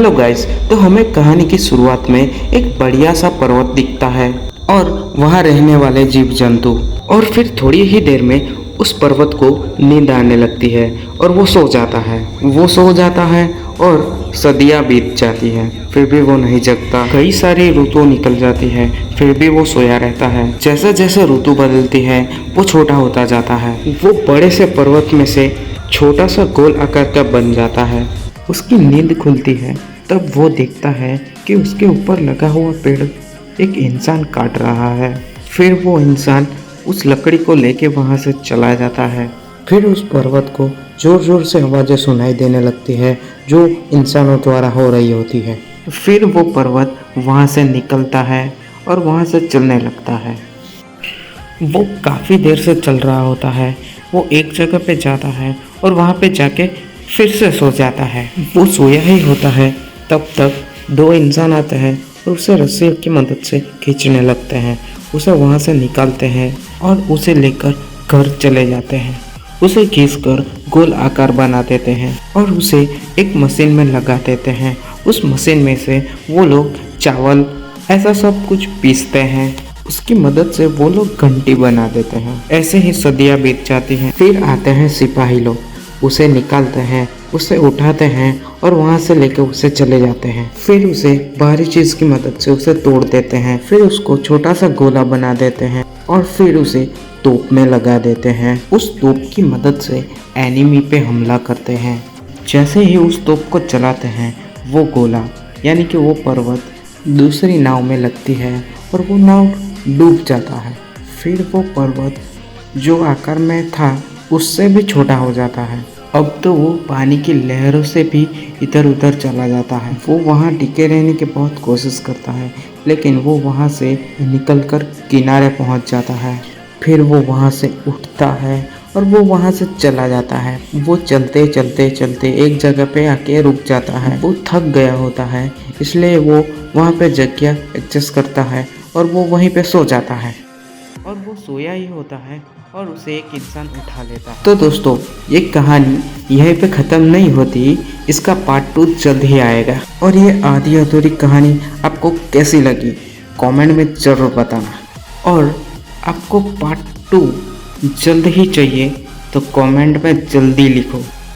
Hello guys, तो हमें कहानी की शुरुआत में एक बढ़िया सा पर्वत दिखता है और वहाँ रहने वाले जीव जंतु। और फिर थोड़ी ही देर में उस पर्वत को नींद आने लगती है और वो सो जाता है और सदियाँ बीत जाती है, फिर भी वो नहीं जगता। कई सारी ऋतु निकल जाती है, फिर भी वो सोया रहता है। जैसे जैसे ऋतु बदलती है वो छोटा होता जाता है। वो बड़े से पर्वत में से छोटा सा गोल आकार का बन जाता है। उसकी नींद खुलती है तब वो देखता है कि उसके ऊपर लगा हुआ पेड़ एक इंसान काट रहा है। फिर वो इंसान उस लकड़ी को लेके वहाँ से चला जाता है। फिर उस पर्वत को ज़ोर ज़ोर से आवाज़ें सुनाई देने लगती है जो इंसानों द्वारा हो रही होती है। फिर वो पर्वत वहाँ से निकलता है और वहाँ से चलने लगता है। वो काफ़ी देर से चल रहा होता है। वो एक जगह पे जाता है और वहाँ पे जाके फिर से सो जाता है। वो सोया ही होता है तब तक दो इंसान आते हैं और उसे रस्सी की मदद से खींचने लगते हैं। उसे वहाँ से निकालते हैं और उसे लेकर घर चले जाते हैं। उसे खींचकर गोल आकार बना देते हैं और उसे एक मशीन में लगा देते हैं। उस मशीन में से वो लोग चावल ऐसा सब कुछ पीसते हैं। उसकी मदद से वो लोग घंटी बना देते हैं। ऐसे ही सदियाँ बीत जाती हैं। फिर आते हैं सिपाही लोग, उसे निकालते हैं, उसे उठाते हैं और वहाँ से लेकर उसे चले जाते हैं। फिर उसे बाहरी चीज़ की मदद से उसे तोड़ देते हैं। फिर उसको छोटा सा गोला बना देते हैं और फिर उसे तोप में लगा देते हैं। उस तोप की मदद से एनिमी पे हमला करते हैं। जैसे ही उस तोप को चलाते हैं वो गोला यानी कि वो पर्वत दूसरी नाव में लगती है और वो नाव डूब जाता है। फिर वो पर्वत जो आकार में था उससे भी छोटा हो जाता है। अब तो वो पानी की लहरों से भी इधर उधर चला जाता है। वो वहाँ टिके रहने की बहुत कोशिश करता है लेकिन वो वहाँ से निकलकर किनारे पहुँच जाता है। फिर वो वहाँ से उठता है और वो वहाँ से चला जाता है। वो चलते चलते चलते एक जगह पे आके रुक जाता है। वो थक गया होता है इसलिए वो वहाँ पे जगह एडजस्ट करता है और वो वहीं पे सो जाता है। और वो सोया ही होता है और उसे एक इंसान उठा लेता है। तो दोस्तों, ये कहानी यहीं पे ख़त्म नहीं होती, इसका पार्ट 2 जल्द ही आएगा। और ये आधी अधूरी कहानी आपको कैसी लगी कमेंट में ज़रूर बताना। और आपको पार्ट 2 जल्द ही चाहिए तो कमेंट में जल्दी लिखो।